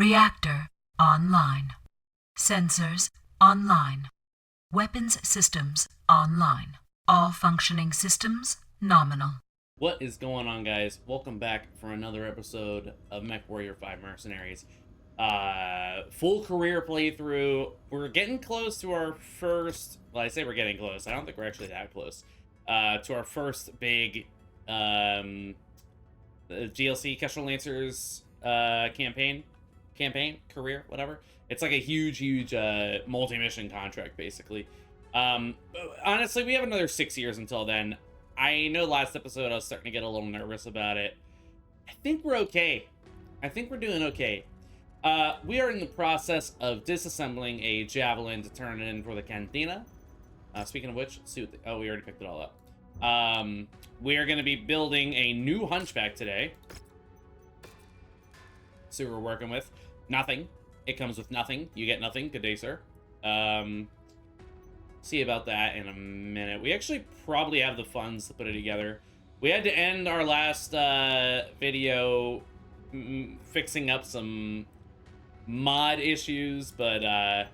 Reactor online. Sensors online. Weapons systems online. All functioning systems nominal. What is going on, guys? Welcome back for another episode of MW5 Mercenaries. Full career playthrough. We're getting close to our first... Well, I say we're getting close. I don't think we're actually that close. To our first big GLC, Kestrel Lancers campaign, career, whatever. It's like a huge multi-mission contract, basically. Honestly, we have another 6 years until then. I know last episode I was starting to get a little nervous about it. I think we're okay. I think we're doing okay. We are in the process of disassembling a Javelin to turn it in for the Cantina. Speaking of which, oh, we already picked it all up. We are going to be building a new Hunchback today. See what we're working with. Nothing. It comes with nothing. You get nothing. Good day, sir. See about that in a minute. We actually probably have the funds to put it together. We had to end our last video fixing up some mod issues, but I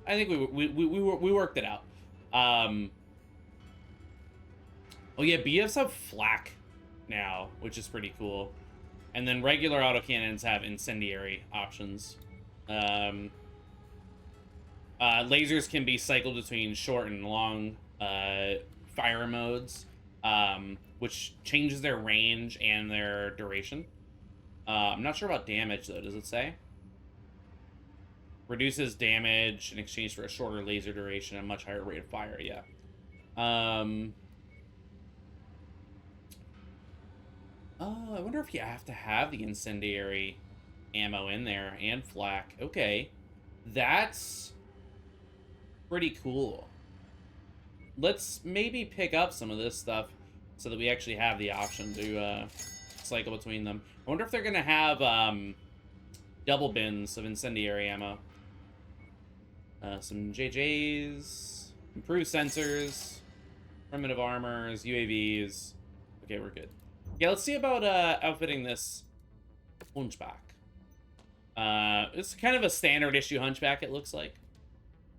think we worked it out. Oh yeah, BFs have flak now, which is pretty cool. And then regular autocannons have incendiary options. Lasers can be cycled between short and long fire modes, which changes their range and their duration. I'm not sure about damage, though. Does it say? Reduces damage in exchange for a shorter laser duration and a much higher rate of fire, yeah. I wonder if you have to have the incendiary ammo in there and flak. Okay. That's pretty cool. Let's maybe pick up some of this stuff so that we actually have the option to cycle between them. I wonder if they're going to have double bins of incendiary ammo. Some JJs, improved sensors, primitive armors, UAVs. Okay, we're good. Yeah, let's see about outfitting this Hunchback. It's kind of a standard issue Hunchback, it looks like.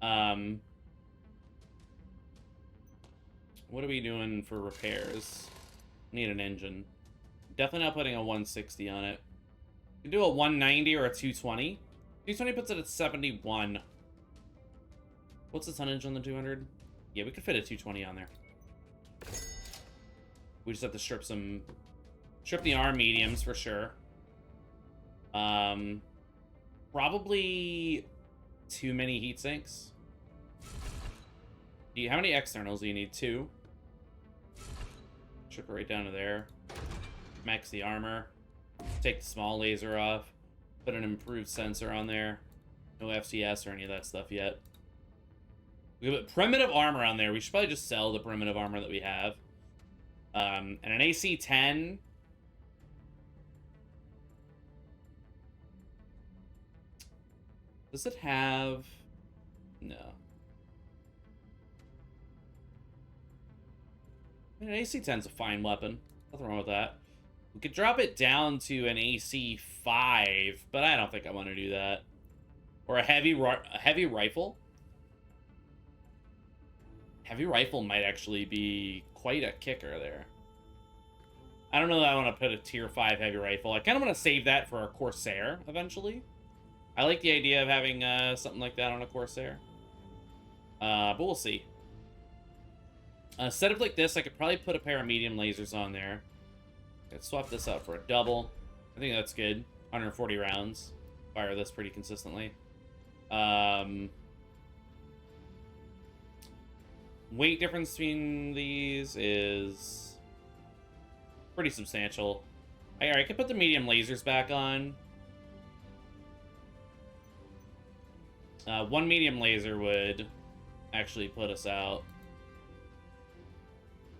What are we doing for repairs? Need an engine. Definitely not putting a 160 on it. You can do a 190 or a 220. 220 puts it at 71. What's the tonnage on the 200? Yeah, we could fit a 220 on there. We just have to strip the arm mediums for sure. Probably too many heat sinks. How many externals do you need? 2. Strip it right down to there. Max the armor. Take the small laser off. Put an improved sensor on there. No FCS or any of that stuff yet. We put primitive armor on there. We should probably just sell the primitive armor that we have. And an AC-10. Does it have... No. I mean, an AC-10's a fine weapon. Nothing wrong with that. We could drop it down to an AC-5, but I don't think I want to do that. Or a heavy rifle. Heavy rifle might actually be quite a kicker there. I don't know that I want to put a tier 5 heavy rifle. I kind of want to save that for a Corsair eventually. I like the idea of having something like that on a Corsair. But we'll see. Set up like this, I could probably put a pair of medium lasers on there. Let's swap this out for a double. I think that's good. 140 rounds. Fire this pretty consistently. Weight difference between these is pretty substantial. Alright, I could put the medium lasers back on. One medium laser would actually put us out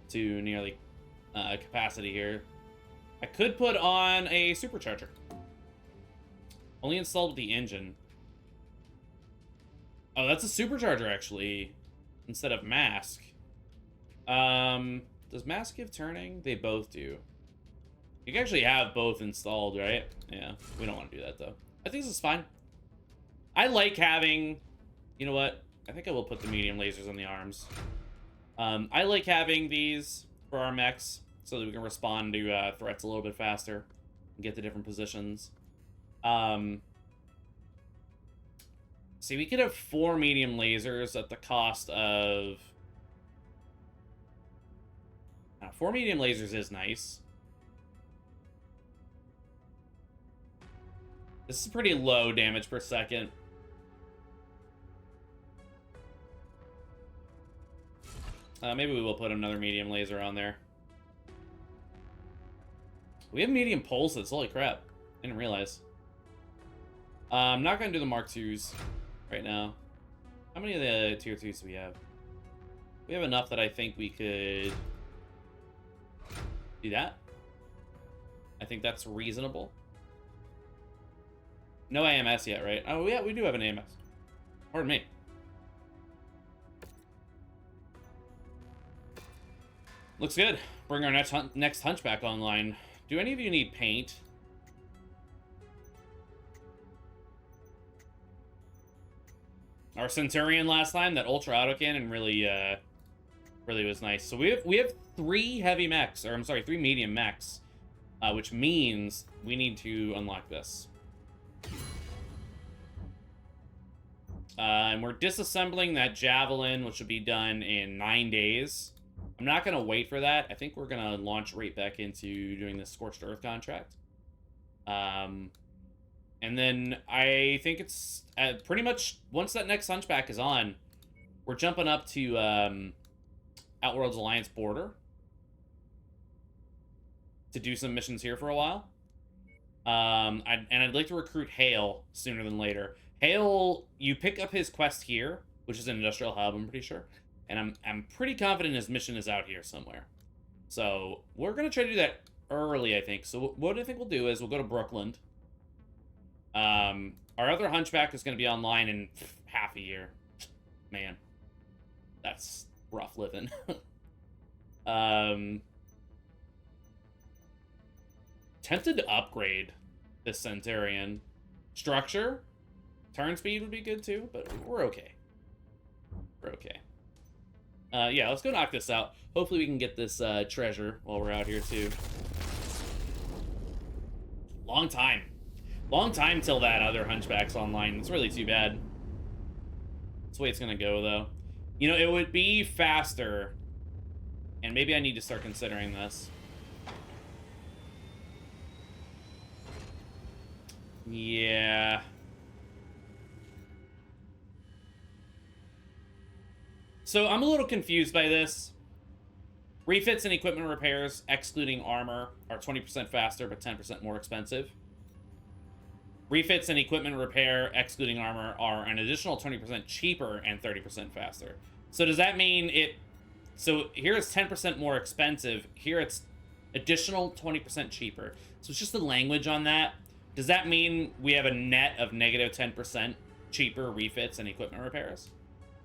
to nearly capacity here. I could put on a supercharger. Only installed with the engine. Oh, that's a supercharger, actually, instead of mask. Does mask give turning? They both do. You can actually have both installed, right? Yeah, we don't want to do that, though. I think this is fine. I like having, you know what? I think I will put the medium lasers on the arms. I like having these for our mechs so that we can respond to threats a little bit faster and get to different positions. See, we could have 4 medium lasers at the cost of... 4 medium lasers is nice. This is pretty low damage per second. Maybe we will put another medium laser on there. We have medium pulses. Holy crap. Didn't realize. I'm not going to do the Mark IIs right now. How many of the tier 2s do we have? We have enough that I think we could do that. I think that's reasonable. No AMS yet, right? Oh, yeah, we do have an AMS. Pardon me. Looks good. Bring our next Hunchback online. Do any of you need paint? Our Centurion last time, that Ultra Auto Cannon really was nice. So we have 3 heavy mechs, or I'm sorry, 3 medium mechs, which means we need to unlock this. And we're disassembling that Javelin, which will be done in 9 days. I'm not going to wait for that. I think we're going to launch right back into doing this Scorched Earth contract. And then I think it's pretty much, once that next Hunchback is on, we're jumping up to Outworld's Alliance border to do some missions here for a while. I'd like to recruit Hale sooner than later. Hale, you pick up his quest here, which is an industrial hub, I'm pretty sure. And I'm pretty confident his mission is out here somewhere. So we're going to try to do that early, I think. So what I think we'll do is we'll go to Brooklyn. Our other Hunchback is going to be online in half a year. Man, that's rough living. Tempted to upgrade this Centurion. Structure, turn speed would be good too, but we're okay. We're okay. Yeah, let's go knock this out. Hopefully we can get this treasure while we're out here too. Long time. Long time till that other Hunchback's online. It's really too bad. That's the way it's gonna go, though. You know, it would be faster, and maybe I need to start considering this. Yeah. So I'm a little confused by this. Refits and equipment repairs, excluding armor, are 20% faster but 10% more expensive. Refits and equipment repair, excluding armor, are an additional 20% cheaper and 30% faster. So does that mean it... So here it's 10% more expensive. Here it's additional 20% cheaper. So it's just the language on that. Does that mean we have a net of negative 10% cheaper refits and equipment repairs?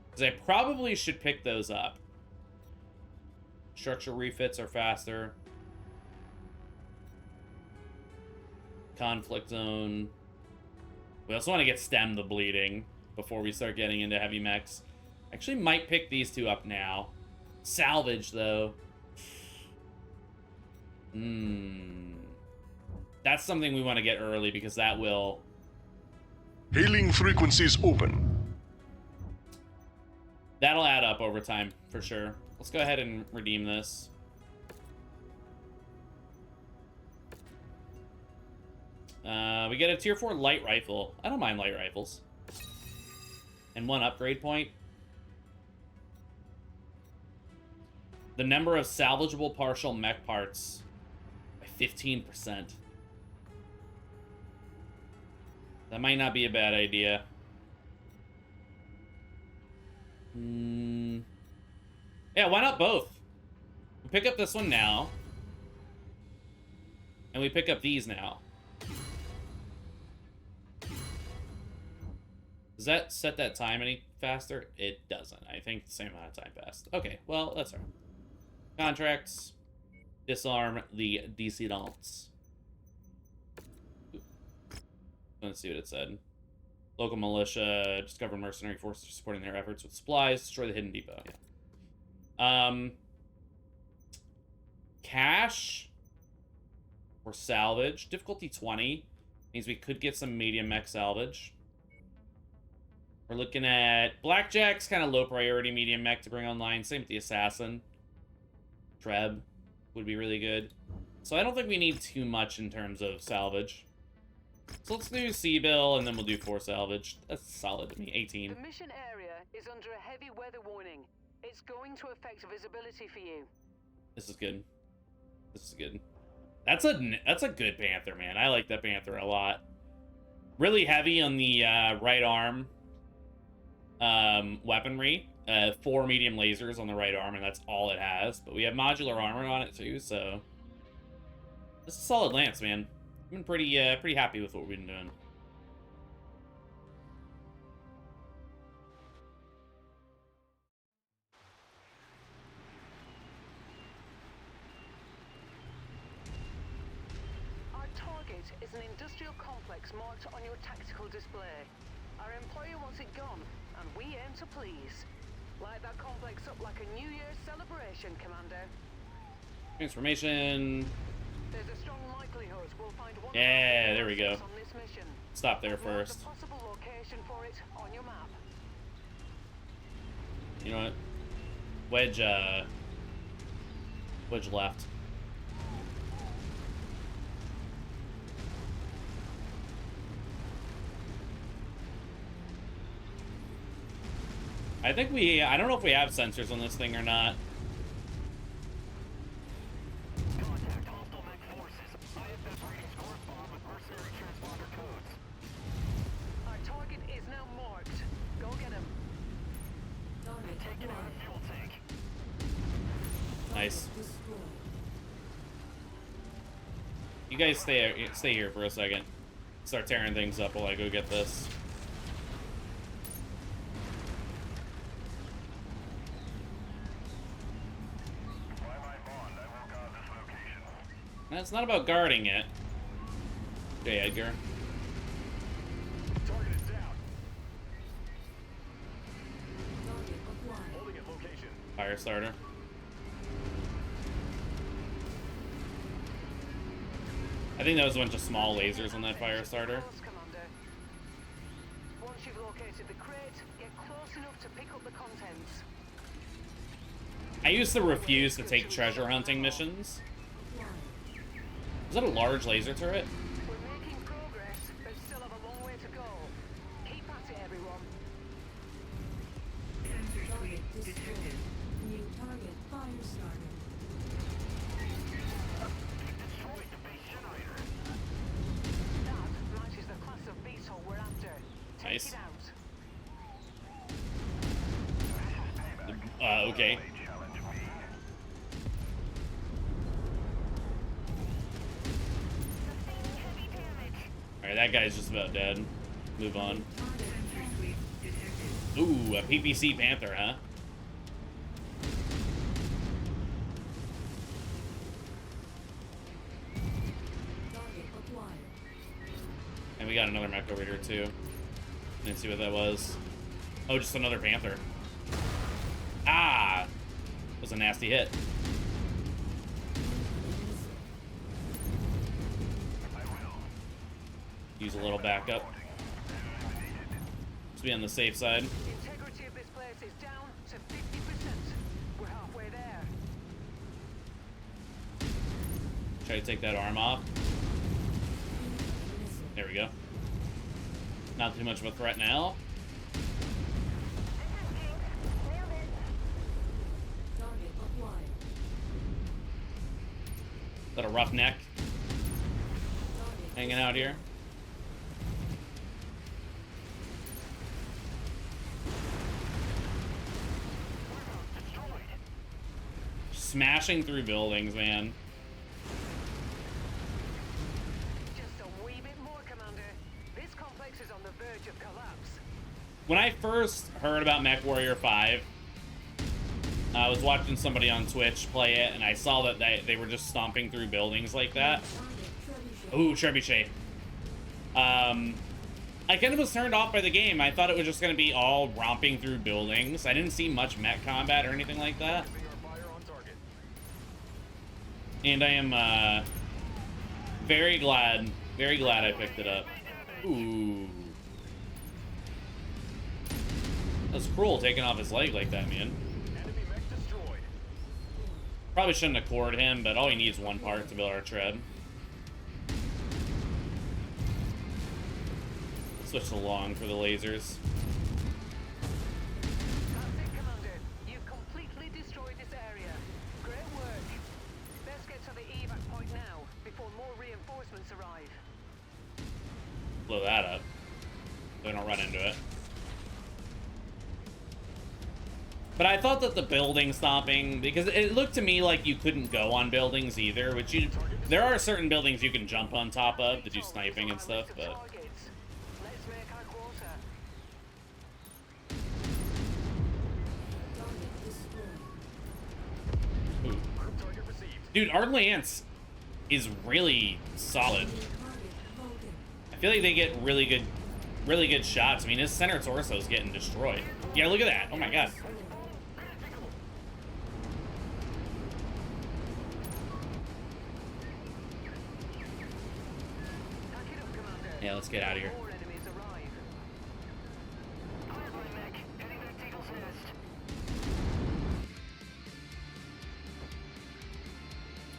Because I probably should pick those up. Structure refits are faster. Conflict zone. We also want to get Stem the Bleeding before we start getting into heavy mechs. Actually might pick these two up now. Salvage, though. That's something we want to get early because that will... Hailing frequencies open. That'll add up over time, for sure. Let's go ahead and redeem this. We get a tier 4 light rifle. I don't mind light rifles. And 1 upgrade point. The number of salvageable partial mech parts by 15%. That might not be a bad idea. Yeah, why not both? We pick up this one now. And we pick up these now. Does that set that time any faster? It doesn't. I think the same amount of time passed. Okay, well, that's all right. Contracts. Disarm the dissidents. Let's see what it said. Local militia discovered mercenary forces supporting their efforts with supplies. Destroy the hidden depot. Yeah. Cash or salvage. Difficulty 20 means we could get some medium mech salvage. We're looking at Blackjack's kind of low priority medium mech to bring online. Same with the assassin. Treb would be really good. So I don't think we need too much in terms of salvage. So let's do Seabill and then we'll do 4 salvage. That's solid to me. 18. The mission area is under a heavy weather warning. It's going to affect visibility for you. This is good. This is good. That's a good Panther, man. I like that Panther a lot. Really heavy on the right arm weaponry. 4 medium lasers on the right arm, and that's all it has. But we have modular armor on it too, so this is a solid lance, man. I've been pretty happy with what we've been doing. Our target is an industrial complex marked on your tactical display. Our employer wants it gone, and we aim to please. Light that complex up like a New Year's celebration, Commander. Transformation. There's a strong likelihood we'll find one. Yeah, there we go. On this mission. Stop there Mark first. the possible location for it on your map. You know what? Wedge left. I don't know if we have sensors on this thing or not. Contact hostile mech forces. IFS readings correspond with mercenary transponder codes. Our target is now marked. Go get him. Taking out a fuel tank. Nice. You guys stay here for a second. Start tearing things up while I go get this. It's not about guarding it. Okay, Edgar. Target is down. Holding at location. Fire starter. I think that was a bunch of small lasers on that fire starter. Commander. Once you've located the crate, get close enough to pick up the contents. I used to refuse to take treasure hunting missions. Is that a large laser turret? We're making progress, but still have a long way to go. Keep at it, everyone. Detected. New target fire starter. Destroyed the base generator. That matches the class of beetle we're after. Take Nice. it out. Okay. Alright, that guy's just about dead. Move on. Ooh, a PPC Panther, huh? And we got another mech over here too. Didn't see what that was. Oh, just another Panther. Ah! That was a nasty hit. Use a little backup. Let's be on the safe side. The integrity of this place is down to 50%. We're halfway there. Try to take that arm off. There we go. Not too much of a threat now. Got a rough neck hanging out here. Smashing through buildings, man. Just a wee bit more, Commander. This complex is on the verge of collapse. When I first heard about MechWarrior 5, I was watching somebody on Twitch play it, and I saw that they were just stomping through buildings like that. Ooh, trebuchet. I kind of was turned off by the game. I thought it was just going to be all romping through buildings. I didn't see much mech combat or anything like that. And I am very glad I picked it up. Ooh. That's cruel taking off his leg like that, man. Probably shouldn't have cored him, but all he needs is one part to build our tread. Switch to long for the lasers. That's it, Commander. You've completely destroyed this area. Great work. Best get to the evac point now, before more reinforcements arrive. Blow that up. So we don't run into it. But I thought that the building stomping, because it looked to me like you couldn't go on buildings either, which there are certain buildings you can jump on top of to do sniping and stuff, but... Let's make our quarter. Ooh. Dude, our Lance is really solid. I feel like they get really good shots. I mean, his center torso is getting destroyed. Yeah, look at that. Oh my god. Yeah, let's get out of here. More enemies arrive.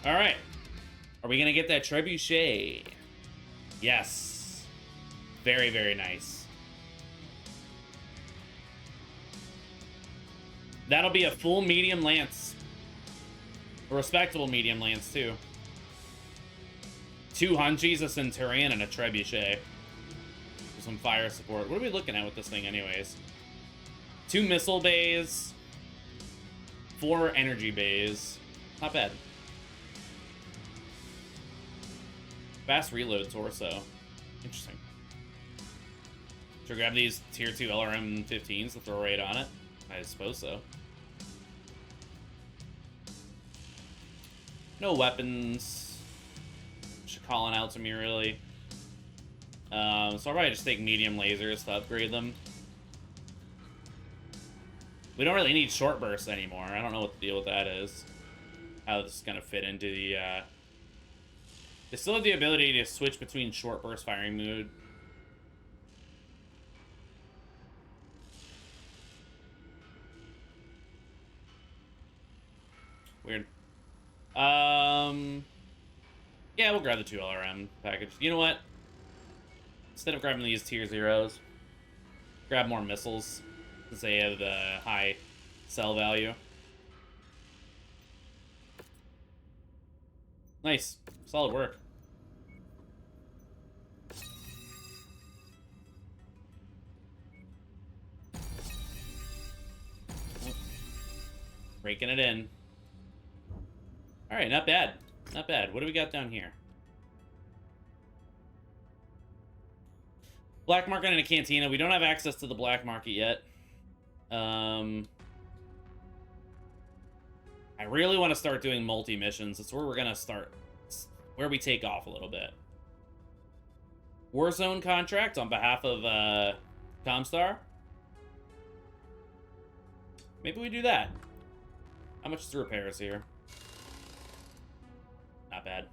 All right. Are we going to get that trebuchet? Yes. Very, very nice. That'll be a full medium lance. A respectable medium lance, too. 2 Hunchies, a Centurion, and a Trebuchet. For some fire support. What are we looking at with this thing, anyways? 2 missile bays. 4 energy bays. Not bad. Fast reload torso. Interesting. Should we grab these tier 2 LRM-15s to throw right on it? I suppose so. No weapons. Calling out to me, really. So I'll probably just take medium lasers to upgrade them. We don't really need short bursts anymore. I don't know what the deal with that is. How this is going to fit into the... They still have the ability to switch between short burst firing mode. Weird. Yeah, we'll grab the 2 LRM package. You know what? Instead of grabbing these tier 0s, grab more missiles, since they have the high cell value. Nice. Solid work. Raking it in. Alright, not bad. Not bad. What do we got down here? Black market and a cantina. We don't have access to the black market yet. I really want to start doing multi-missions. It's where we're going to start. It's where we take off a little bit. Warzone contract on behalf of Comstar. Maybe we do that. How much is the repairs here? Not bad.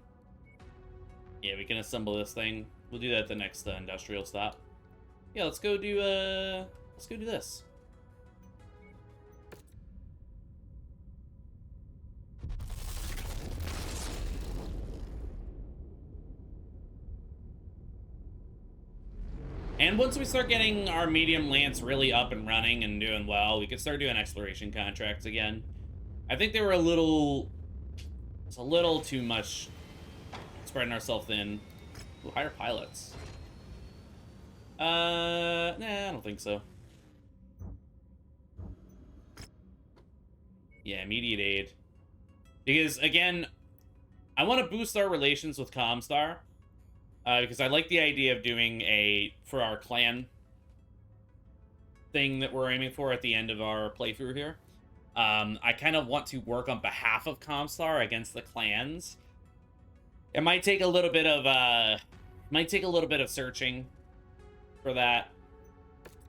Yeah, we can assemble this thing. We'll do that at the next industrial stop. Yeah, let's go do this. And once we start getting our medium lance really up and running and doing well, we can start doing exploration contracts again. I think they were it's a little too much spreading ourselves thin. Ooh, hire pilots. Nah, I don't think so. Yeah, immediate aid. Because, again, I want to boost our relations with Comstar. Because I like the idea of doing for our clan thing that we're aiming for at the end of our playthrough here. I kind of want to work on behalf of Comstar against the clans. It might take a little bit of searching for that.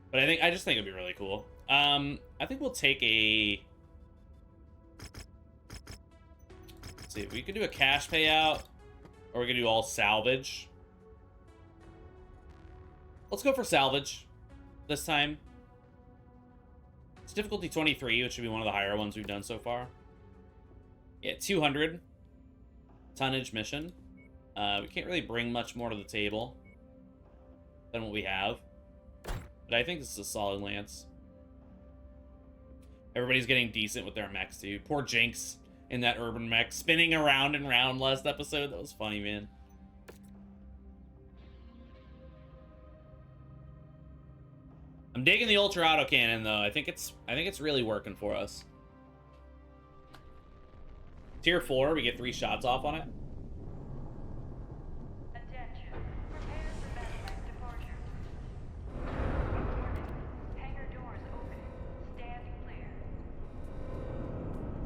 But I just think it'd be really cool. I think we'll take a... Let's see, we could do a cash payout, or we could do all salvage. Let's go for salvage this time. It's difficulty 23, which should be one of the higher ones we've done so far. Yeah, 200 tonnage mission. We can't really bring much more to the table than what we have. But I think this is a solid lance. Everybody's getting decent with their mechs, too. Poor Jinx in that urban mech, spinning around and round last episode. That was funny, man. I'm digging the ultra autocannon though. I think it's really working for us. Tier 4, we get 3 shots off on it. Attention. Prepare for medevac departure. Warning. Hangar doors open. Stand clear.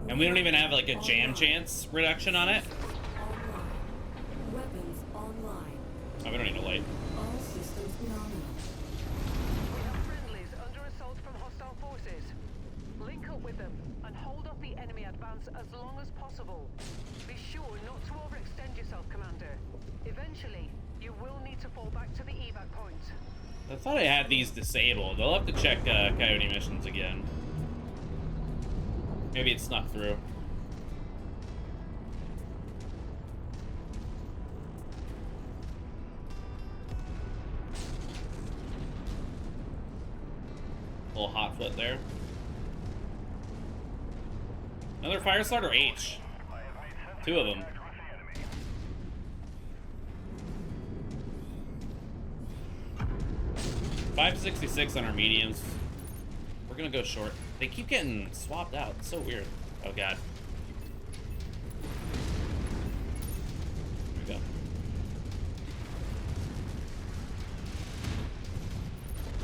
And we don't even have like a jam chance reduction on it. Online. Weapons online. Oh, we don't need a light. All systems nominal. We have friendlies under assault from hostile forces. Link up with them and hold off the enemy advance as long as possible. Be sure not to overextend yourself, Commander. Eventually, you will need to fall back to the evac point. I thought I had these disabled. I'll have to check Coyote missions again. Maybe it snuck through. A little hot foot there. Another fire starter H. 2 of them. $566 on our mediums. We're gonna go short. They keep getting swapped out. It's so weird. Oh god. Here we go.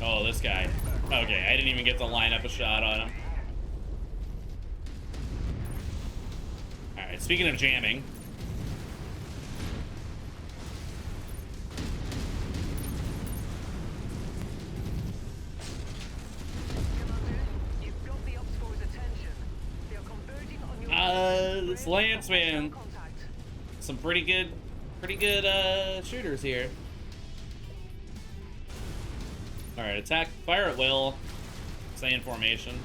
Oh, this guy. Okay, I didn't even get to line up a shot on him. Alright, speaking of jamming. Commander, you've got the ops force attention. They are converging on your This Lance, man. contact. Some pretty good shooters here. Alright, attack, fire at will. Stay in formation.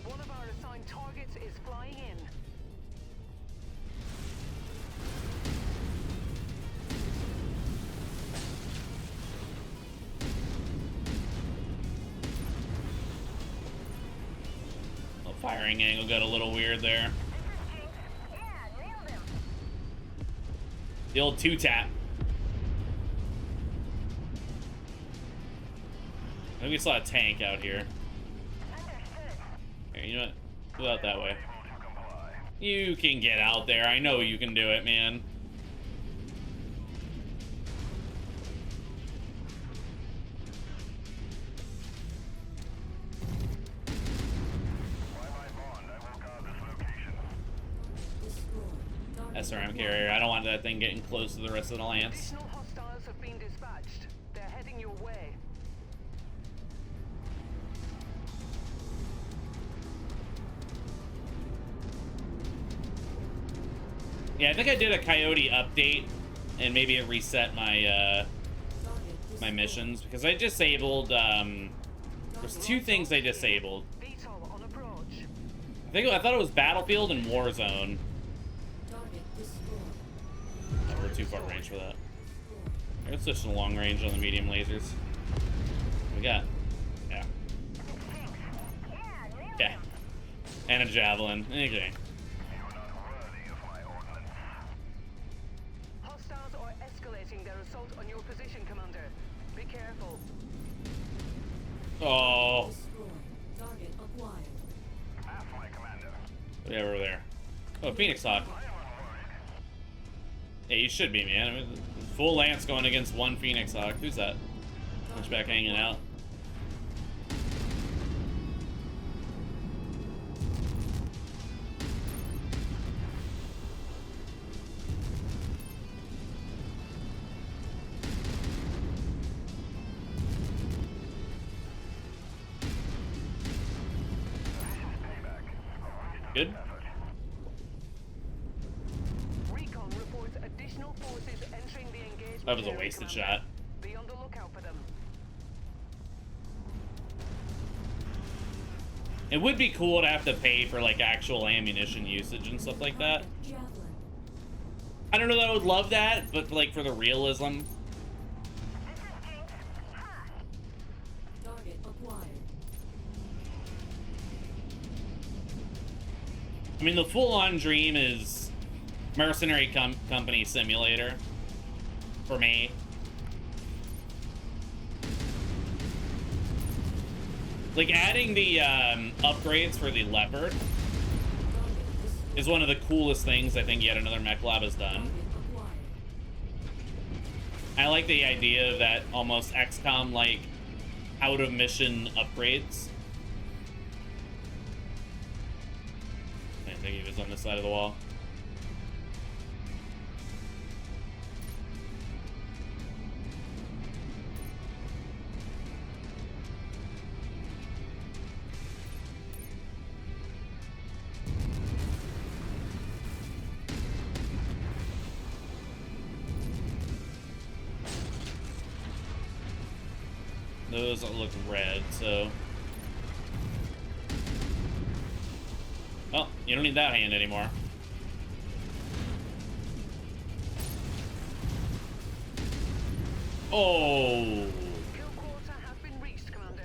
One of our assigned targets is flying in. The firing angle got a little weird there. Yeah, nailed him. The old 2-tap. I think we saw a tank out here. Here, you know what? Go out that way. You can get out there. I know you can do it, man. SRM carrier. I don't want that thing getting close to the rest of the Lance. Additional hostiles have been dispatched. They're heading your way. Yeah, I think I did a Coyote update, and maybe it reset my my missions because I disabled. There's 2 things I disabled. VTOL on approach. I thought it was Battlefield and Warzone. Target destroyed. Oh, we're too far range for that. Let's switch to long range on the medium lasers. We got, yeah, yeah, and a javelin. Okay. Hostiles are escalating their assault on your position, Commander. Be careful. Oh, Destroyed. Target acquired. yeah, we're there. Oh, Phoenix Hawk. Yeah, you should be, man. I mean, full Lance going against 1 Phoenix Hawk. Who's that? Hunchback hanging out. Good. Recon reports additional forces entering the engagement. That was a area, wasted Commander. shot. Be on the lookout for them. It would be cool to have to pay for like actual ammunition usage and stuff like that. Target javelin. I don't know that I would love that, but like for the realism. Target acquired. I mean, the full-on dream is Mercenary Company Simulator for me. Like, adding the upgrades for the Leopard Target destroyed. is one of the coolest things I think yet another mech lab has done. Target acquired. I like the idea of that almost XCOM like out of mission upgrades. I think he was on this side of the wall. Those look red, so... Oh, you don't need that hand anymore. Oh! Kill quarter has been reached, Commander.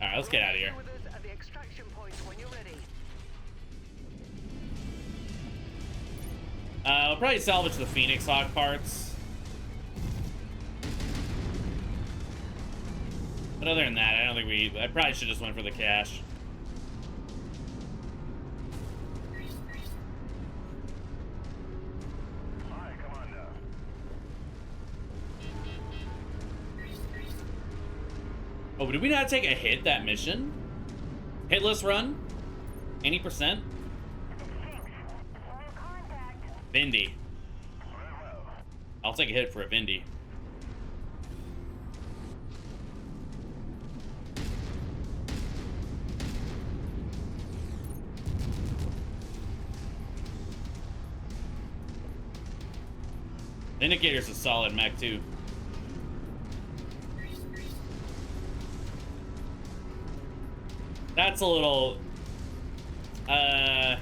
Alright, let's get out of here. With us at the extraction point when you're ready. We'll probably salvage the Phoenix Hawk parts. But other than that, I don't think I probably should just went for the cash. Hi, Commander. Oh, did we not take a hit that mission? Hitless run? Any percent? Vindy. I'll take a hit for a Vindy. Indicator's a solid mech too. That's a little that's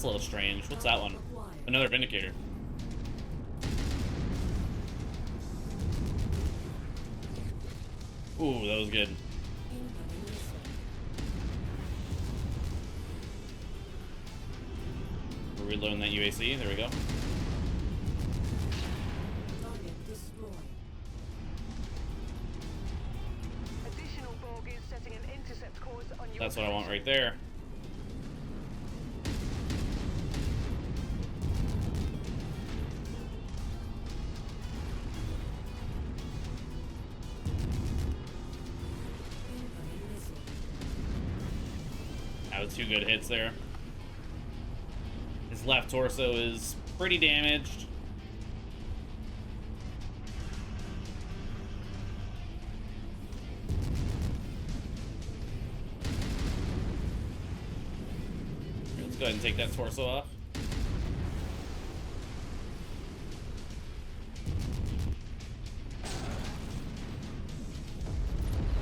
a little strange. What's that one? Another Vindicator. Ooh, that was good. Incoming missile. We're reloading that UAC. There we go. Target destroyed. Additional bogies setting an intercept course on your That's what I want right there. Incoming missile. That was two good hits there. His left torso is pretty damaged. Let's go ahead and take that torso off.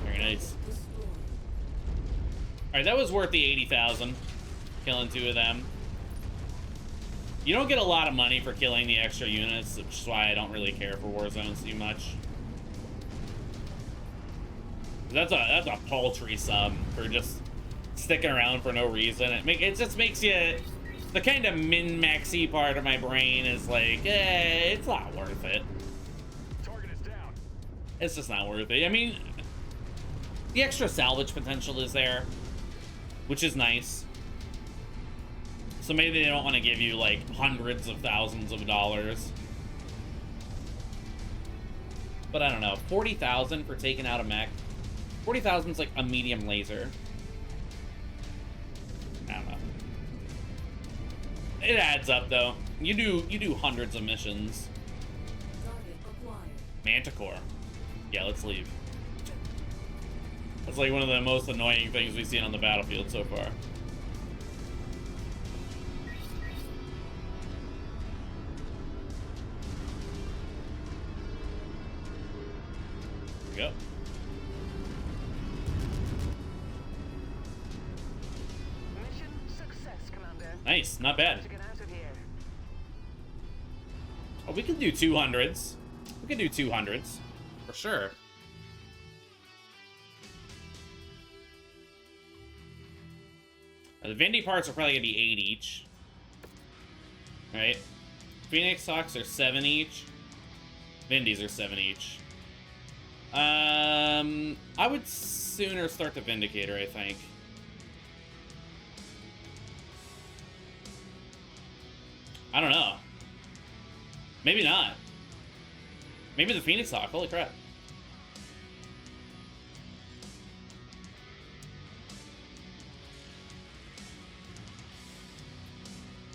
Very nice. Destroyed. Alright, that was worth the 80,000. Killing two of them. You don't get a lot of money for killing the extra units, which is why I don't really care for Warzones too much. That's a paltry sum for just sticking around for no reason. It just makes you... The kind of min-maxy part of my brain is like, it's not worth it. Target is down. It's just not worth it. I mean, the extra salvage potential is there, which is nice. So maybe they don't want to give you like hundreds of thousands of dollars. But I don't know, 40,000 for taking out a mech. 40,000 is like a medium laser. I don't know. It adds up though. You do hundreds of missions. Target acquired. Manticore. Yeah, let's leave. That's like one of the most annoying things we've seen on the battlefield so far. we go. Mission success, Commander. Nice, not bad. To get out of here. Oh, we can do 200s. We can do 200s. For sure. The Vindy parts are probably going to be 8 each. Right? Phoenix Hawks are 7 each. Vindies are 7 each. I would sooner start the Vindicator, I think. I don't know. Maybe not. Maybe the Phoenix Hawk. Holy crap.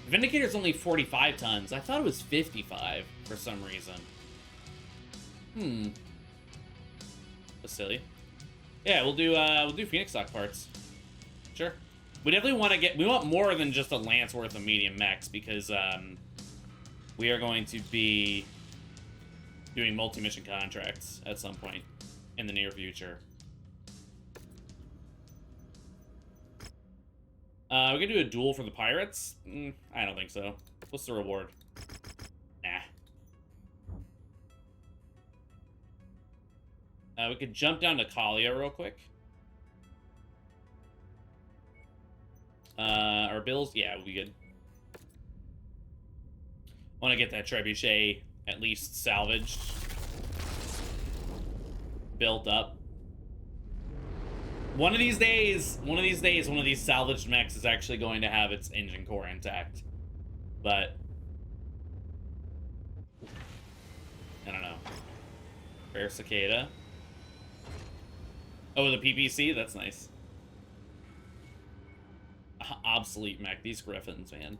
Vindicator's only 45 tons. I thought it was 55 for some reason. That's silly. Yeah, we'll do Phoenix Hawk parts. Sure. We definitely want to we want more than just a lance worth of medium mechs, because we are going to be doing multi-mission contracts at some point in the near future. We could do a duel for the pirates? I don't think so. What's the reward? Nah. We could jump down to Kalia real quick. Our bills? Yeah, we'll be good. Want to get that trebuchet at least salvaged. Built up. One of these days, one of these salvaged mechs is actually going to have its engine core intact. But I don't know. Fair Cicada. Oh, the PPC? That's nice. Obsolete mech. These Griffins, man.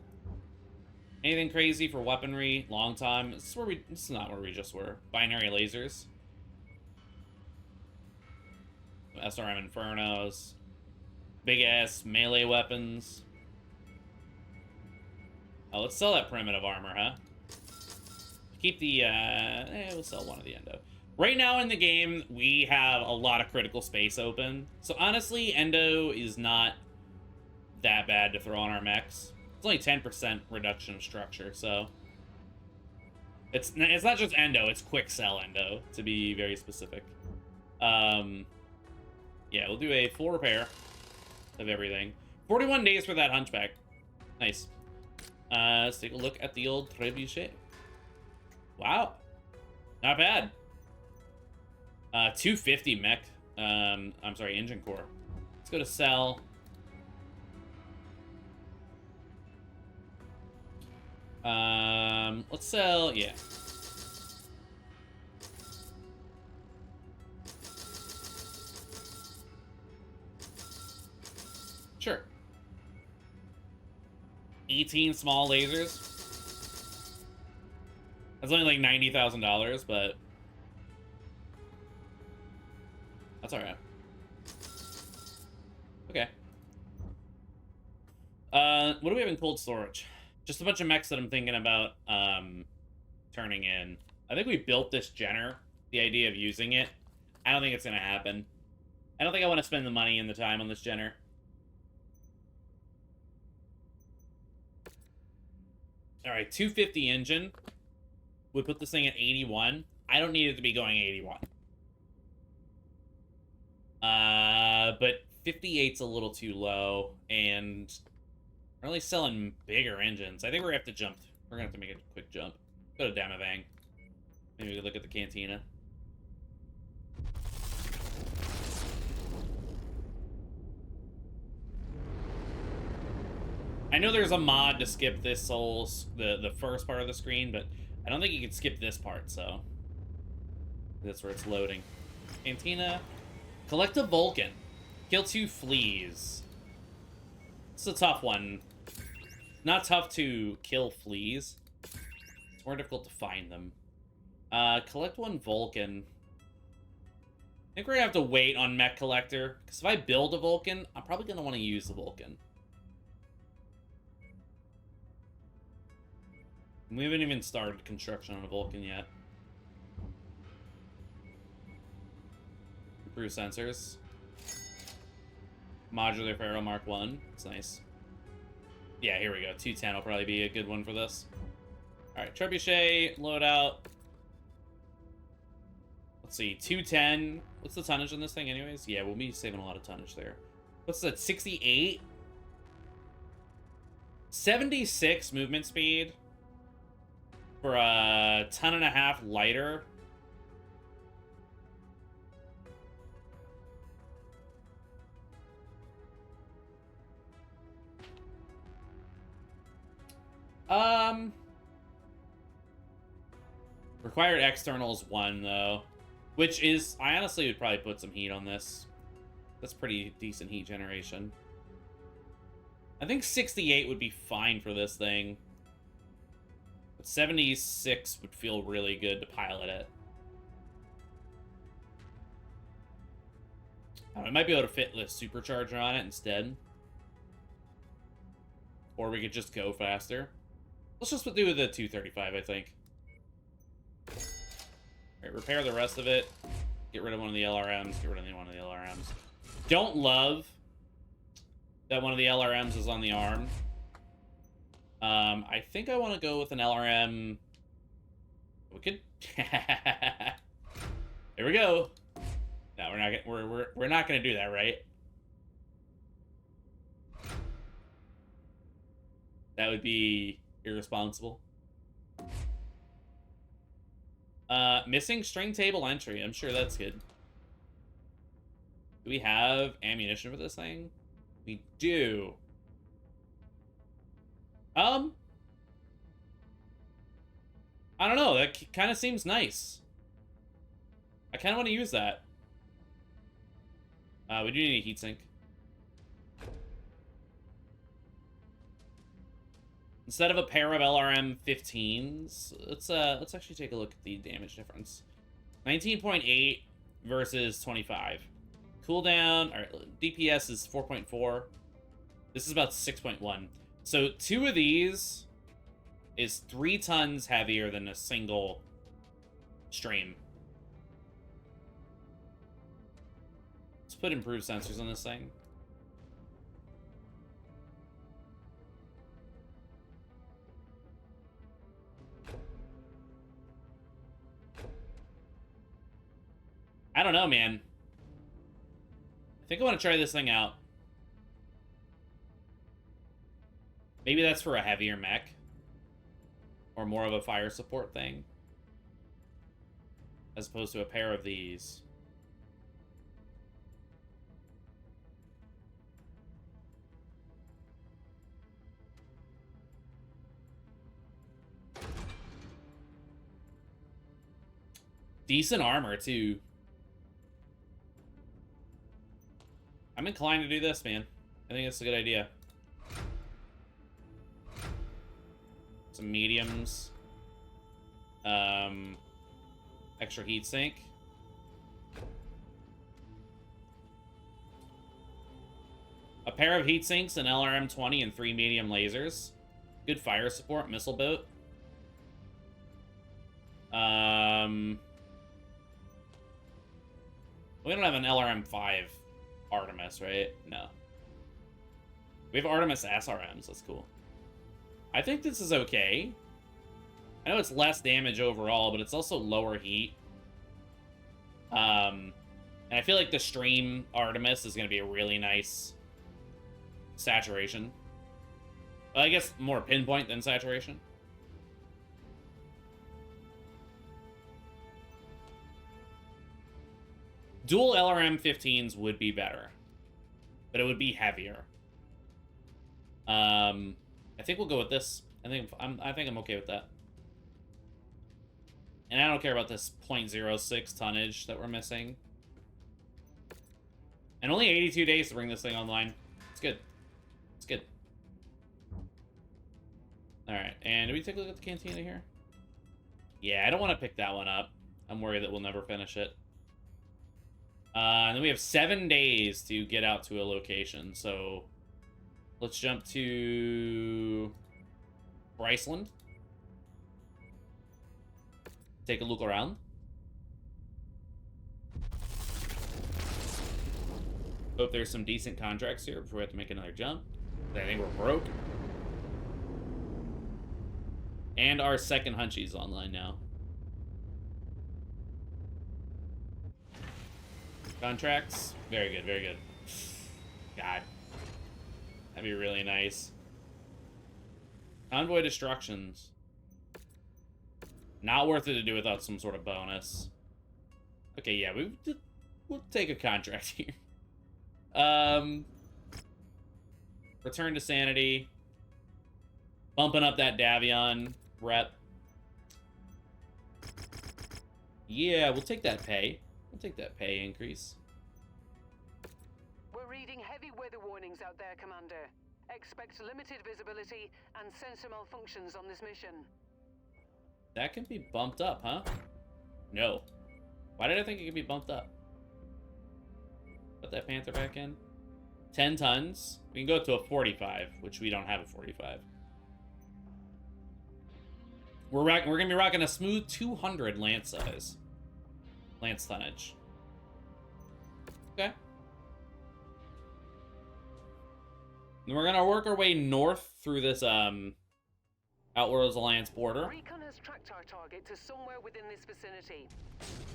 Anything crazy for weaponry? Long time. This is not where we just were. Binary lasers. SRM Infernos. Big ass melee weapons. Oh, let's sell that primitive armor, huh? Keep the, we'll sell one of the Endo. Right now in the game, we have a lot of critical space open. So honestly, Endo is not that bad to throw on our mechs. It's only 10% reduction of structure, so... It's not just Endo, it's quick sell Endo, to be very specific. Yeah, we'll do a full repair of everything. 41 days for that Hunchback. Nice. Let's take a look at the old Trebuchet. Wow. Not bad. 250 mech. I'm sorry, engine core. Let's go to sell. Let's sell, yeah. Sure. 18 small lasers. That's only like $90,000, but that's all right. Okay. What do we have in cold storage? Just a bunch of mechs that I'm thinking about turning in. I think we built this Jenner. The idea of using it. I don't think it's gonna happen. I don't think I want to spend the money and the time on this Jenner. All right, 250 engine. We put this thing at 81. I don't need it to be going 81. But 58's a little too low, and we're only selling bigger engines. I think we're gonna have to jump. We're gonna have to make a quick jump. Go to Damavang. Maybe we could look at the Cantina. I know there's a mod to skip this whole the first part of the screen, but I don't think you can skip this part, so that's where it's loading. Cantina. Collect a Vulcan. Kill 2 fleas. It's a tough one. Not tough to kill fleas. It's more difficult to find them. Collect 1 Vulcan. I think we're gonna have to wait on Mech Collector, because if I build a Vulcan, I'm probably gonna want to use the Vulcan. We haven't even started construction on a Vulcan yet. Cruise sensors. Modular Pharaoh Mark 1. It's nice. Yeah, here we go. 210 will probably be a good one for this. Alright, Trebuchet, loadout. Let's see, 210. What's the tonnage on this thing anyways? Yeah, we'll be saving a lot of tonnage there. What's that, 68? 76 movement speed for a 1.5 ton lighter. Required externals 1 though, which is, I honestly would probably put some heat on this. That's pretty decent heat generation. I think 68 would be fine for this thing. But 76 would feel really good to pilot it. I might be able to fit the supercharger on it instead. Or we could just go faster. Let's just do the 235, I think. Alright, repair the rest of it. Get rid of one of the LRMs. Get rid of one of the LRMs. Don't love that one of the LRMs is on the arm. I think I want to go with an LRM. We could. Here we go. No, we're not gonna do that, right? That would be irresponsible. Missing string table entry. I'm sure that's good. Do we have ammunition for this thing? We do. I don't know. That kind of seems nice. I kind of want to use that. We do need a heatsink. Instead of a pair of LRM 15s, let's actually take a look at the damage difference. 19.8 versus 25. Cooldown, all right, DPS is 4.4. This is about 6.1. So 2 of these is 3 tons heavier than a single stream. Let's put improved sensors on this thing. I don't know, man. I think I want to try this thing out. Maybe that's for a heavier mech. Or more of a fire support thing. As opposed to a pair of these. Decent armor, too. I'm inclined to do this, man. I think it's a good idea. Some mediums. Extra heatsink. A pair of heatsinks, an LRM-20, and 3 medium lasers. Good fire support, missile boat. We don't have an LRM-5 Artemis, right? No. We have Artemis SRMs. That's cool. I think this is okay. I know it's less damage overall, but it's also lower heat. And I feel like the stream Artemis is going to be a really nice saturation. Well, I guess more pinpoint than saturation. Dual LRM 15s would be better, but it would be heavier. I think we'll go with this. I think I'm okay with that. And I don't care about this 0.06 tonnage that we're missing. And only 82 days to bring this thing online. It's good. It's good. Alright, and do we take a look at the cantina here? Yeah, I don't want to pick that one up. I'm worried that we'll never finish it. And then we have 7 days to get out to a location, so let's jump to Bryceland. Take a look around. Hope there's some decent contracts here before we have to make another jump. I think we're broke. And our second Hunchy's online now. Contracts. Very good, very good. God. That'd be really nice. Convoy destructions. Not worth it to do without some sort of bonus. Okay, yeah, we'll take a contract here. Return to sanity. Bumping up that Davion rep. Yeah, we'll take that pay. We'll take that pay increase. We're reading heavy weather warnings out there, Commander. Expect limited visibility and sensor malfunctions on this mission. That can be bumped up, huh? No. Why did I think it could be bumped up? Put that Panther back in. 10 tons. We can go up to a 45, which we don't have a 45. We're gonna be rocking a smooth 200 lance size. Lance tonnage. Okay. And we're gonna work our way north through this Outworlds Alliance border. Recon has tracked our target to somewhere within this vicinity.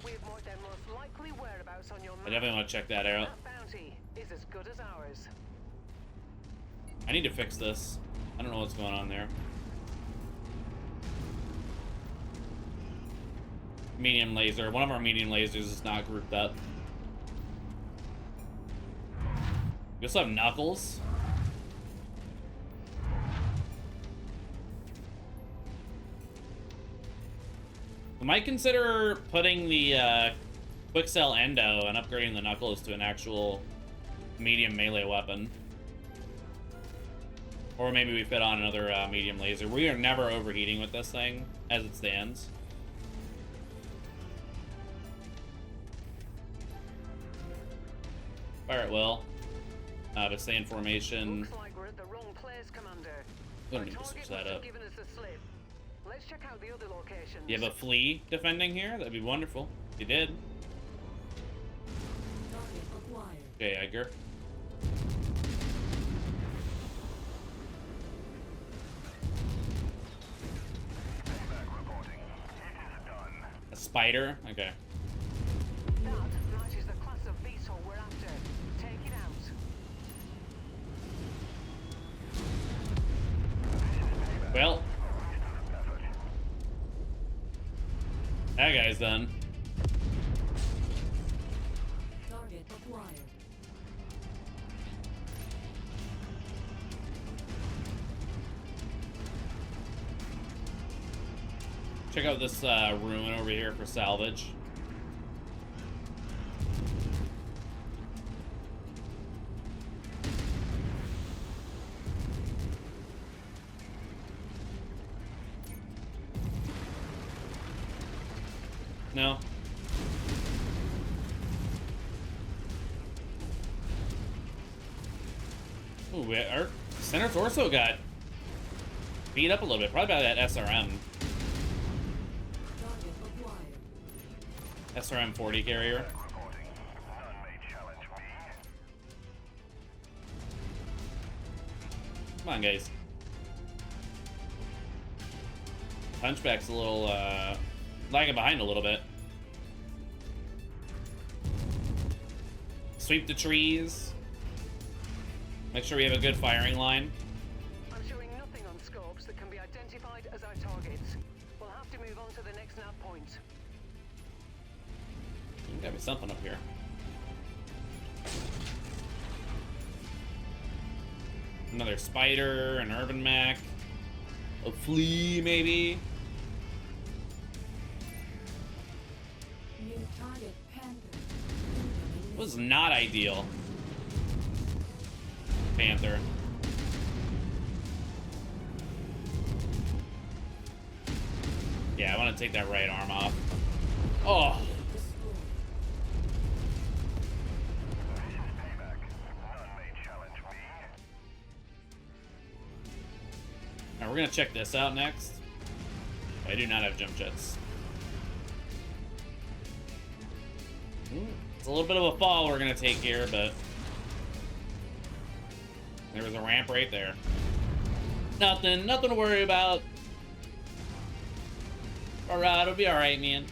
We have marked their most likely whereabouts on your map. I definitely want to check that out. That bounty is as good as ours. I need to fix this. I don't know what's going on there. Medium laser. One of our medium lasers is not grouped up. We also have Knuckles. We might consider putting the Quick Cell Endo and upgrading the Knuckles to an actual medium melee weapon. Or maybe we fit on another medium laser. We are never overheating with this thing, as it stands. Fire at will. But stay in formation. Looks like we're at the wrong place, Commander. We don't Our need to target switch must that have up. given us the slip. Let's check out the other locations. You have a flea defending here? That'd be wonderful. If you did. Target acquired. Okay, Edgar. Payback reporting. It is done. A spider? Okay. That matches the class of beetle we're after. Take it out. Well. That guy's done. Target acquired. Check out this ruin over here for salvage. No. Ooh, our center torso got beat up a little bit, probably by that SRM. Target acquired. SRM 40 carrier. Reporting. None may challenge me. Come on, guys. Hunchback's a little, lagging behind a little bit. Sweep the trees. Make sure we have a good firing line. I'm showing nothing on scopes that can be identified as our targets. We'll have to move on to the next nav point. There's gotta be something up here. Another spider, an urban mech, a flea, maybe. New target Panther. It was not ideal. Panther. Yeah, I want to take that right arm off. Oh, Destroyed. This is payback. None may challenge me. alright, we're gonna check this out next. I do not have jump jets. Ooh, it's a little bit of a fall we're gonna take here, but There was a ramp right there. Nothing to worry about. Alright, it'll be alright, man.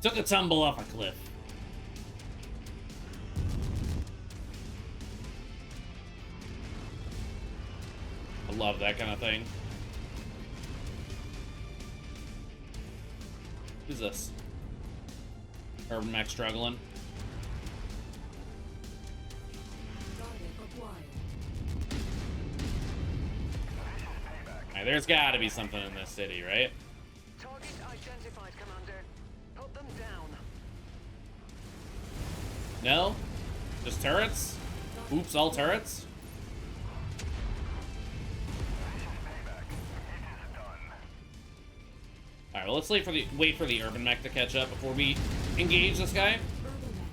Took a tumble off a cliff. I love that kind of thing. Who's this? Urban Mech struggling. Target acquired. Alright, there's gotta be something in this city, right? Target identified, Commander. Put them down. No? Just turrets? Oops, all turrets? Alright, well, let's wait for the Urban Mech to catch up before we engage this guy. Urban mech.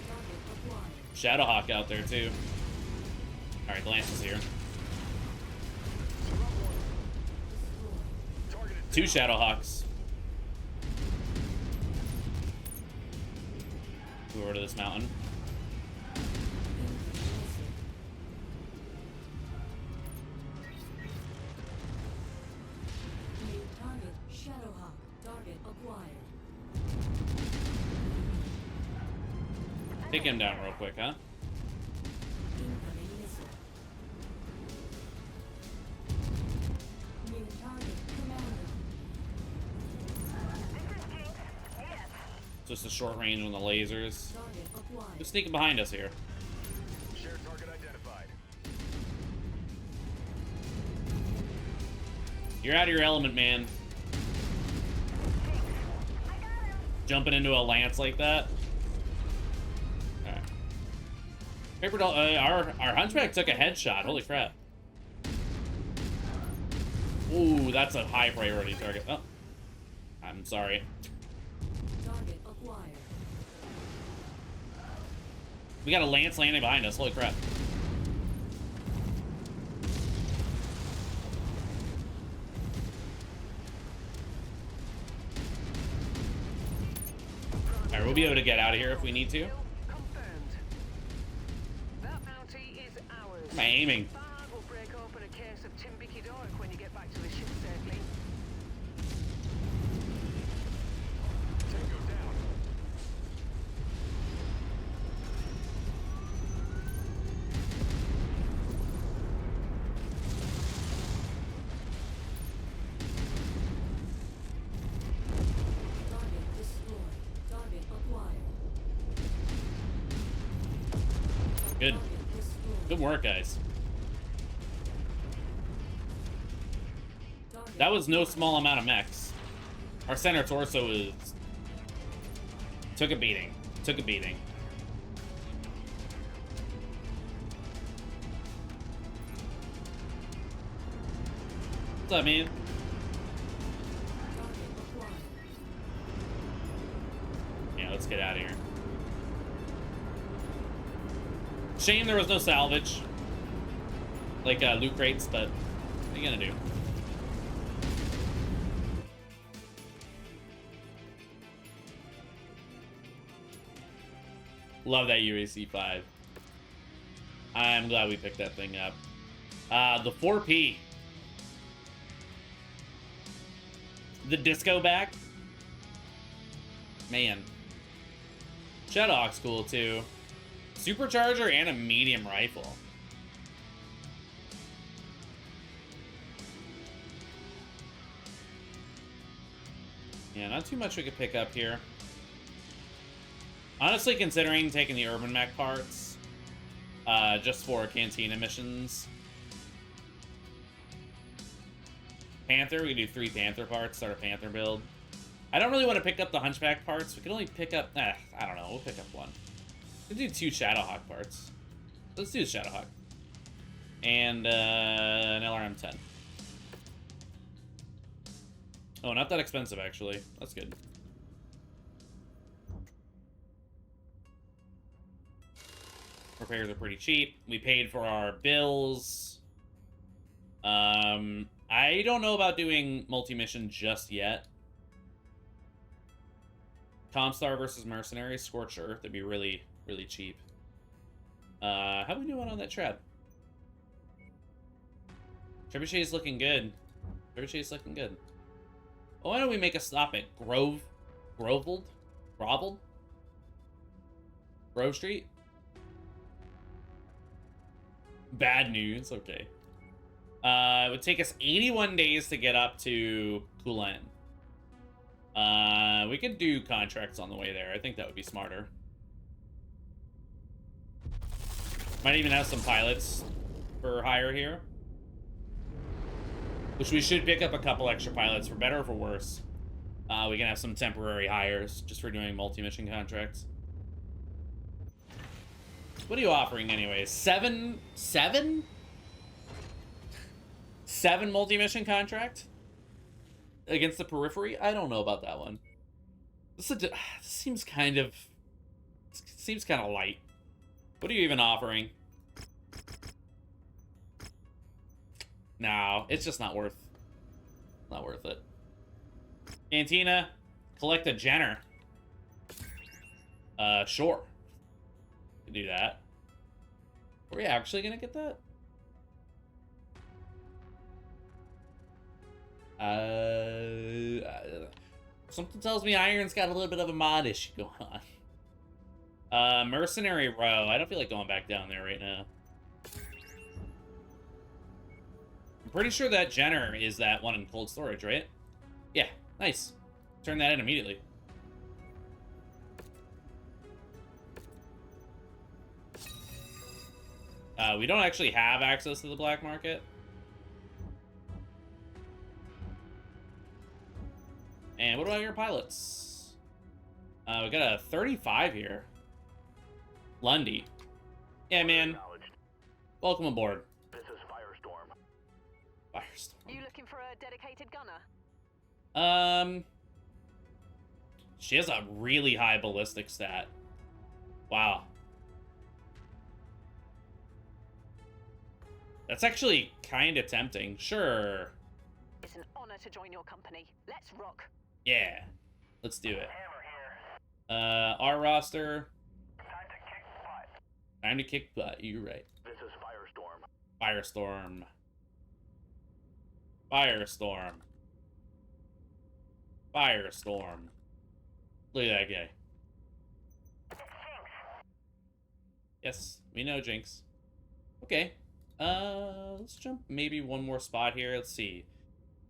Target acquired. Shadowhawk out there, too. Alright, Lance is here. Two Shadowhawks. Go over to this mountain. New target Shadowhawk. Target acquired. Take him down real quick, huh? Incoming missile. New target commander. Just a short range on the lasers. Target acquired. Just sneaking behind us here. Shared target identified. You're out of your element, man. Jumping into a lance like that. Alright. Paper doll, our hunchback took a headshot. Holy crap. Ooh, that's a high priority target. Oh. I'm sorry. Target acquired. We got a lance landing behind us. Holy crap. Alright, we'll be able to get out of here if we need to. Kill confirmed. That bounty is ours. Am I aiming? Bard will break open a case of Timbicky Dork when you get back to the ship safely. Tango down. Target destroyed. Target acquired. Good. Target destroyed. Good work, guys. Target That was no small amount of mechs. Our center torso is... Took a beating. Took a beating. What's up, man? target acquired. Yeah, let's get out of here. Shame there was no salvage. Like, loot crates, but what are you gonna do? Love that UAC-5. I'm glad we picked that thing up. The 4P. The disco back. Man. Shadowhawk's cool too. Supercharger and a medium rifle. Yeah, not too much we could pick up here. Honestly, considering taking the Urban Mech parts, just for Cantina missions. Panther, we can do 3 Panther parts, start a Panther build. I don't really want to pick up the Hunchback parts. We can only pick up, I don't know, we'll pick up 1. We'll do 2 Shadowhawk parts. Let's do the Shadowhawk. And an LRM-10. Oh, not that expensive, actually. That's good. Repairs are pretty cheap. We paid for our bills. I don't know about doing multi-mission just yet. Comstar versus Mercenary, Scorcher. That'd be really, really cheap. How we doing on that trad? Trebuchet's looking good. Trebuchet's looking good. Oh, why don't we make a stop at Groveled? Grove Street? Bad news, okay. It would take us 81 days to get up to Kulan. We could do contracts on the way there. I think that would be smarter. Might even have some pilots for hire here. Which we should pick up a couple extra pilots, for better or for worse. We can have some temporary hires just for doing multi-mission contracts. What are you offering anyways? Seven multi-mission contract against the Periphery? I don't know about that one. This seems kind of light. What are you even offering? No, it's just not worth it. Cantina, collect a Jenner. Sure. Can do that. Are we actually gonna get that? Something tells me Iron's got a little bit of a mod issue going on. Mercenary Row. I don't feel like going back down there right now. I'm pretty sure that Jenner is that one in cold storage, right? Yeah, nice. Turn that in immediately. We don't actually have access to the black market. And what about your pilots? We got a 35 here. Lundy. Yeah, man. Welcome aboard. This is Firestorm. Firestorm. You looking for a dedicated gunner? She has a really high ballistic stat. Wow. That's actually kind of tempting. Sure. It's an honor to join your company. Let's rock. Yeah. Let's do it. Hammer here. Our roster. Time to kick butt. Time to kick butt. You're right. This is Firestorm. Firestorm. Firestorm. Firestorm. Look at that guy. Yes, we know Jinx. Okay. Let's jump maybe one more spot here. Let's see.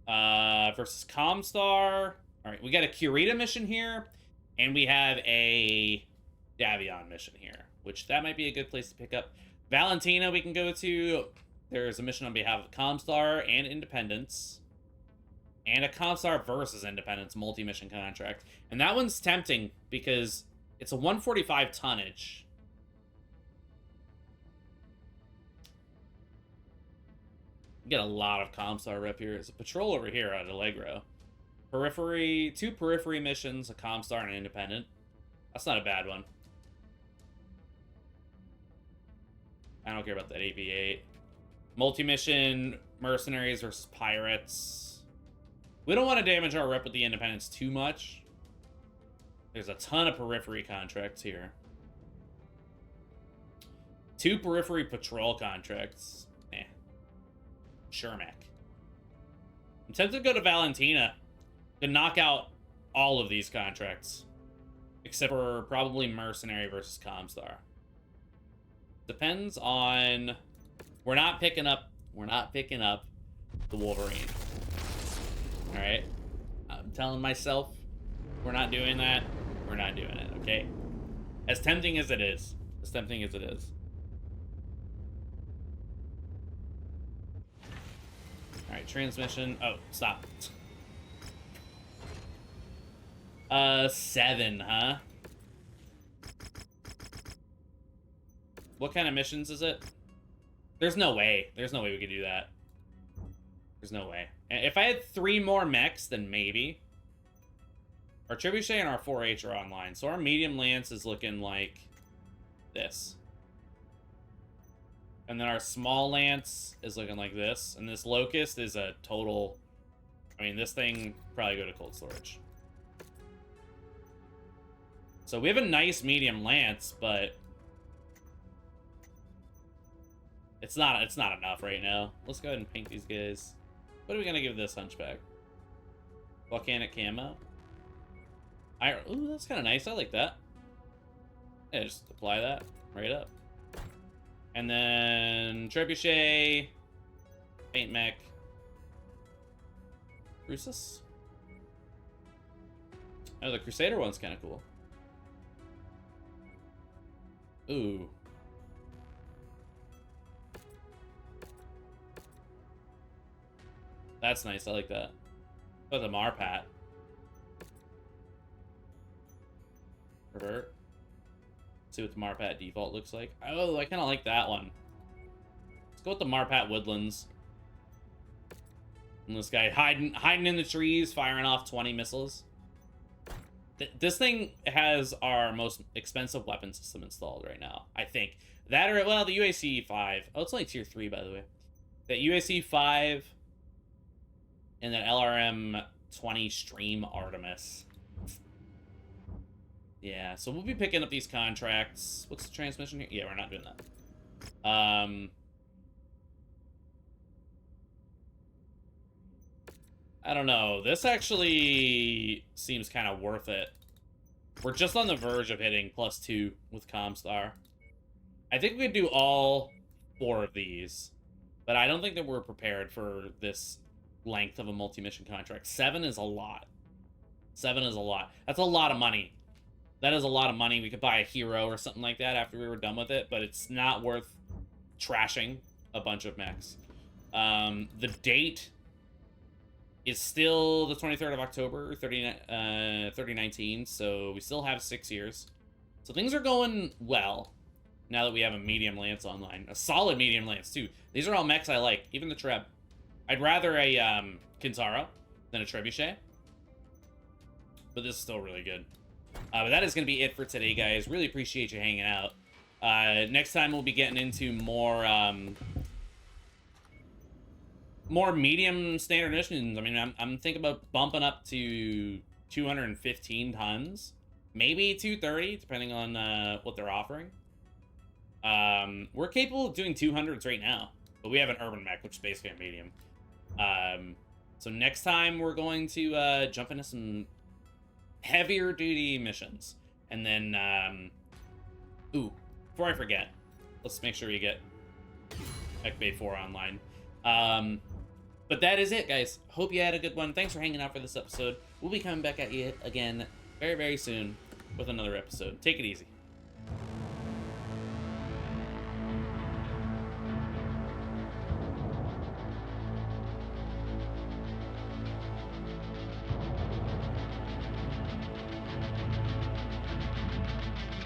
Versus Comstar. Alright, we got a Curita mission here, and we have a Davion mission here, which that might be a good place to pick up. Valentina we can go to. There's a mission on behalf of Comstar and Independence. And a Comstar versus Independence multi-mission contract. And that one's tempting because it's a 145 tonnage. Get a lot of Comstar rep here. There's a patrol over here at Allegro. Periphery, 2 Periphery missions, a Comstar and an Independent. That's not a bad one. I don't care about that Ep8. Multi-mission, Mercenaries versus Pirates. We don't want to damage our rep with the Independents too much. There's a ton of Periphery contracts here. 2 Periphery patrol contracts. Eh. Sure, Mac. I'm tempted to go to Valentina to knock out all of these contracts. Except for probably Mercenary versus Comstar. Depends on... We're not picking up the Wolverine. Alright? I'm telling myself we're not doing that. We're not doing it, okay? As tempting as it is. As tempting as it is. Alright, transmission. Oh, stop. 7, huh? What kind of missions is it? There's no way. There's no way we could do that. There's no way. If I had 3 more mechs, then maybe. Our Trebuchet and our 4H are online, so our medium lance is looking like this. And then our small lance is looking like this. And this Locust is a total... I mean, this thing probably go to cold storage. So we have a nice medium lance, but it's not enough right now. Let's go ahead and paint these guys. What are we gonna give this hunchback? Volcanic camo. Ooh, that's kind of nice. I like that. Yeah, just apply that right up. And then trebuchet, paint mech, Crucis. Oh, the Crusader one's kind of cool. Ooh. That's nice. I like that. Oh, the Marpat. Revert. See what the Marpat default looks like. Oh, I kind of like that one. Let's go with the Marpat Woodlands. And this guy hiding in the trees, firing off 20 missiles. This thing has our most expensive weapon system installed right now, I think. That or, well, the UAC-5. Oh, it's only tier 3, by the way. That UAC-5 and that LRM-20 Stream Artemis. Yeah, so we'll be picking up these contracts. What's the transmission here? Yeah, we're not doing that. I don't know. This actually seems kind of worth it. We're just on the verge of hitting +2 with Comstar. I think we could do all 4 of these, but I don't think that we're prepared for this length of a multi-mission contract. 7 is a lot. 7 is a lot. That's a lot of money. That is a lot of money. We could buy a hero or something like that after we were done with it, but it's not worth trashing a bunch of mechs. The date is still the 23rd of October, 3019, so we still have 6 years. So things are going well now that we have a medium lance online. A solid medium lance, too. These are all mechs I like, even the Treb. I'd rather a Kintaro than a Trebuchet, but this is still really good. But that is going to be it for today, guys. Really appreciate you hanging out. Next time we'll be getting into more medium standard missions. I mean, I'm thinking about bumping up to 215 tons, maybe 230, depending on what they're offering. We're capable of doing 200s right now, but we have an urban mech, which is basically a medium. So next time we're going to jump into some heavier duty missions, and then ooh, before I forget, let's make sure we get Ep8 online. But that is it, guys. Hope you had a good one. Thanks for hanging out for this episode. We'll be coming back at you again very, very soon with another episode. Take it easy.